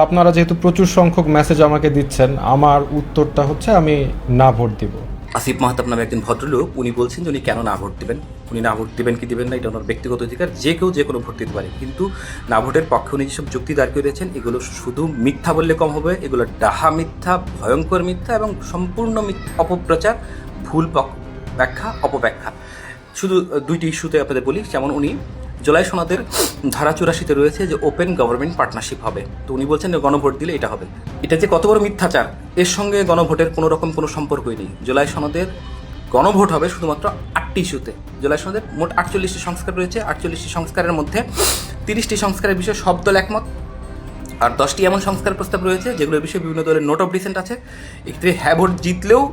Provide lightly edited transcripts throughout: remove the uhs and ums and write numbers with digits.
আপনারা যেহেতু প্রচুর সংখ্যক মেসেজ আমাকে দিচ্ছেন, আমার উত্তরটা হচ্ছে আমি না ভোট দিব। আসিফ মাহতাব নামে একজন ভদ্রলোক, উনি বলছেন যে উনি কেন না ভোট দেবেন। উনি না ভোট দেবেন কি দেবেন না এটা ওনার ব্যক্তিগত অধিকার, যে কেউ যে কোনো ভোট দিতে পারে, কিন্তু না ভোটের পক্ষে উনি যেসব যুক্তি দাঁড় করেছেন এগুলো শুধু মিথ্যা বললে কম হবে, এগুলো ডাহা মিথ্যা, ভয়ঙ্কর মিথ্যা এবং সম্পূর্ণ মিথ্যা, অপপ্রচার, ভুল ব্যাখ্যা, অপব্যাখ্যা। শুধু দুইটি ইস্যুতে আপনাদের বলি, যেমন উনি জুলাই সনদের ধারা 84-তে রয়েছে যে ওপেন গভর্নমেন্ট পার্টনারশিপ হবে, তো উনি বলছেন যে গণভোট দিলে এটা হবে। এটা যে কত বড় মিথ্যাচার, এর সঙ্গে গণভোটের কোনো রকম কোনো সম্পর্কই নেই। জুলাই সনদের গণভোট হবে শুধুমাত্র 8টি ইস্যুতে। জুলাই সনদের মোট 48টি সংস্কার রয়েছে। 48টি সংস্কারের মধ্যে 30টি সংস্কারের বিষয়ে সব দল একমত, আর 10টি এমন সংস্কার প্রস্তাব রয়েছে যেগুলোর বিষয়ে বিভিন্ন দলের নোট অফ ডিসেন্ট আছে। এক্ষেত্রে হ্যাঁ ভোট জিতলেও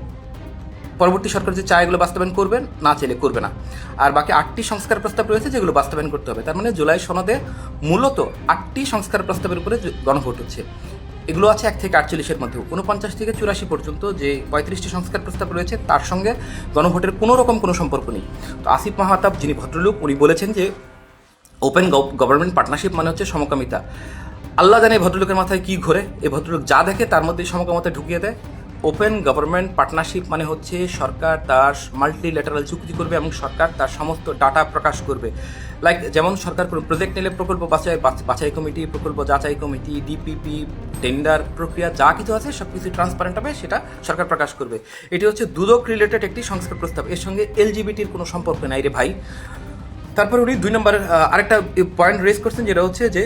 পরবর্তী সরকার যে চায় এগুলো বাস্তবায়ন করবেন, না চাইলে করবে না। আর বাকি 8টি সংস্কার প্রস্তাব রয়েছে যেগুলো বাস্তবায়ন করতে হবে। তার মানে জুলাই সনদে মূলত 8টি সংস্কার প্রস্তাবের উপরে গণভোট হচ্ছে। এগুলো আছে 1 থেকে 48-এর মধ্যে। 49 থেকে 84 পর্যন্ত যে 35টি সংস্কার প্রস্তাব রয়েছে তার সঙ্গে গণভোটের কোনো রকম কোনো সম্পর্ক নেই। তো আসিফ মাহতাব যিনি ভদ্রলোক, উনি বলেছেন যে ওপেন গভর্নমেন্ট পার্টনারশিপ মানে হচ্ছে সমকামিতা। আল্লাহ জানে ভদ্রলোকের মাথায় কী ঘোরে, এই ভদ্রলোক যা দেখে তার মধ্যে সমকামিতা ঢুকিয়ে দেয়। ওপেন গভর্নমেন্ট পার্টনারশিপ মানে হচ্ছে সরকার তার মাল্টিল্যাটারাল চুক্তি করবে এবং সরকার তার সমস্ত ডাটা প্রকাশ করবে। লাইক যেমন সরকার কোনো প্রজেক্ট নিলে প্রকল্প বাছাই কমিটি, প্রকল্প যাচাই কমিটি, ডিপিপি, টেন্ডার প্রক্রিয়া যা কিছু আছে সব কিছু ট্রান্সপারেন্ট হবে, সেটা সরকার প্রকাশ করবে। এটি হচ্ছে দুদক রিলেটেড একটি সংস্কার প্রস্তাব, এর সঙ্গে এলজিবিটির কোনো সম্পর্ক নাই রে ভাই। তারপর উনি 2 নম্বর আরেকটা পয়েন্ট রেজ করছেন, যেটা হচ্ছে যে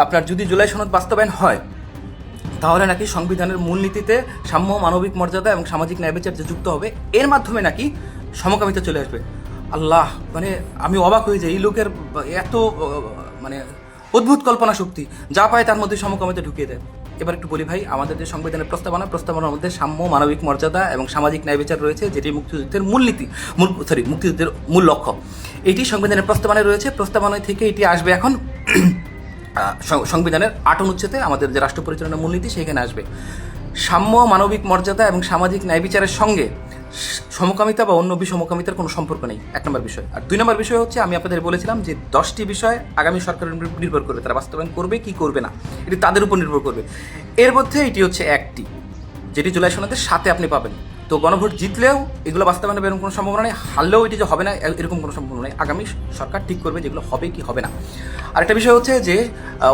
আপনার যদি জুলাই সনদ বাস্তবায়ন হয় তাহলে নাকি সংবিধানের মূলনীতিতে সাম্য, মানবিক মর্যাদা এবং সামাজিক ন্যায়বিচার যে যুক্ত হবে, এর মাধ্যমে নাকি সমকামিতা চলে আসবে। আল্লাহ, মানে আমি অবাক হয়ে যাই, এই লোকের এত মানে অদ্ভুত কল্পনা শক্তি, যা পায় তার মধ্যে সমকামিতা ঢুকিয়ে দেয়। এবার একটু বলি ভাই, আমাদের যে সংবিধানের প্রস্তাবনার মধ্যে সাম্য, মানবিক মর্যাদা এবং সামাজিক ন্যায়বিচার রয়েছে, যেটি মুক্তিযুদ্ধের মূলনীতি, মুক্তিযুদ্ধের মূল লক্ষ্য, এটি সংবিধানের প্রস্তাবনায় রয়েছে। প্রস্তাবনায় থেকে এটি আসবে এখন সংবিধানের 8 অনুচ্ছেদে, আমাদের যে রাষ্ট্র পরিচালনার মূলনীতি সেখানে আসবে। সাম্য, মানবিক মর্যাদা এবং সামাজিক ন্যায় বিচারের সঙ্গে সমকামিতা বা অন্য বিষমকামিতার কোনো সম্পর্ক নেই, 1 নম্বর বিষয়। আর 2 নম্বর বিষয় হচ্ছে, আমি আপনাদের বলেছিলাম যে 10টি বিষয় আগামী সরকারের উপর নির্ভর করবে, তারা বাস্তবায়ন করবে কি করবে না, এটি তাদের উপর নির্ভর করবে। এর মধ্যে এটি হচ্ছে একটি, যেটি জুলাই সনদের 7-এ আপনি পাবেন। তো গণভোট জিতলেও এগুলো বাস্তবায়ন হবে এরকম কোনো সম্ভাবনা নেই, হারলেও এটি যে হবে না এরকম কোনো সম্ভাবনা নেই। আগামী সরকার ঠিক করবে যেগুলো হবে কি হবে না। আরেকটা বিষয় হচ্ছে যে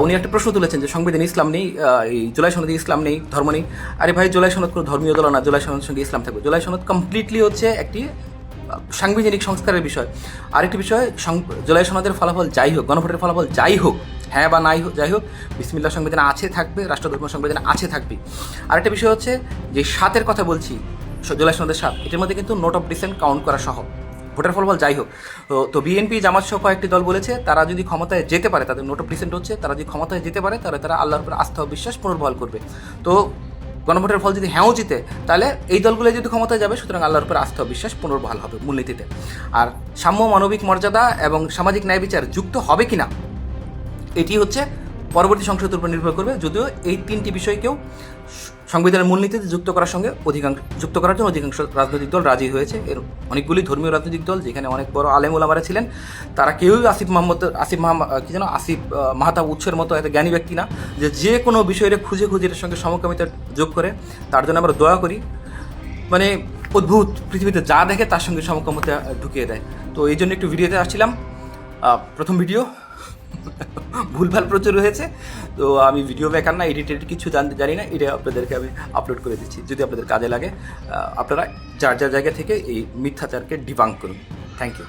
উনি একটা প্রশ্ন তুলেছেন যে সংবিধানে ইসলাম নেই, এই জুলাই সনদে ইসলাম নেই, ধর্ম নেই। আরে ভাই, জুলাই সনদ কোনো ধর্মীয় দল না, জুলাই সনদের সঙ্গে ইসলাম থাকবে। জুলাই সনদ কমপ্লিটলি হচ্ছে একটি সাংবিধানিক সংস্কারের বিষয়। আরেকটি বিষয়, জুলাই সনদের ফলাফল যাই হোক, গণভোটের ফলাফল যাই হোক, হ্যাঁ বা নাই হোক, যাই হোক, বিসমিল্লাহ সংবিধানে আছে থাকবে, রাষ্ট্রধর্ম সংবিধানে আছে থাকবে। আরেকটা বিষয় হচ্ছে যে 7-এর কথা বলছি, জুলাই সনদের 7, এটার মধ্যে কিন্তু নোট অফ ডিসেন্ট কাউন্ট করা সহ ভোটের ফলাফল যাই হোক। তো বিএনপি, জামাত সহ কয়েকটি দল বলেছে তারা যদি ক্ষমতায় যেতে পারে, তাদের নোট অফ ডিসেন্ট হচ্ছে, তারা যদি ক্ষমতায় যেতে পারে তাহলে তারা আল্লাহর উপর আস্থা ও বিশ্বাস পুনর্বহাল করবে। তো গণভোটের ফল যদি হ্যাঁও জিতে, তাহলে এই দলগুলো যদি ক্ষমতায় যাবে, সুতরাং আল্লাহর উপর আস্থা ও বিশ্বাস পুনর্বহাল হবে মূলনীতিতে। আর সাম্য, মানবিক মর্যাদা এবং সামাজিক ন্যায় বিচার যুক্ত হবে কিনা, এটি হচ্ছে পরবর্তী সংসদের উপর নির্ভর করবে। যদিও এই 3টি বিষয়কেও সংবিধানের মূলনীতিতে যুক্ত করার জন্য অধিকাংশ রাজনৈতিক দল রাজি হয়েছে। এর অনেকগুলি ধর্মীয় রাজনৈতিক দল, যেখানে অনেক বড় আলেম ওলামারা ছিলেন, তারা কেউই আসিফ মাহতাব উৎসের মতো এত জ্ঞানী ব্যক্তি না যে কোনো বিষয়ে খুঁজে এর সঙ্গে সমকামিতা যোগ করে। তার জন্য আমরা দোয়া করি, মানে অদ্ভুত, পৃথিবীতে যা দেখে তার সঙ্গে সমকামিতা ঢুকিয়ে দেয়। তো এই জন্য একটু ভিডিওতে আসছিলাম, প্রথম ভিডিও, ভুলভাল প্রচুর হয়েছে। তো আমি ভিডিও মেকার না, এডিটেড কিছু জানি না, এটা আপনাদেরকে আমি আপলোড করে দিচ্ছি। যদি আপনাদের কাজে লাগে, আপনারা যার যার জায়গা থেকে এই মিথ্যাচারকে ডিবাঙ্ক করুন। Thank you.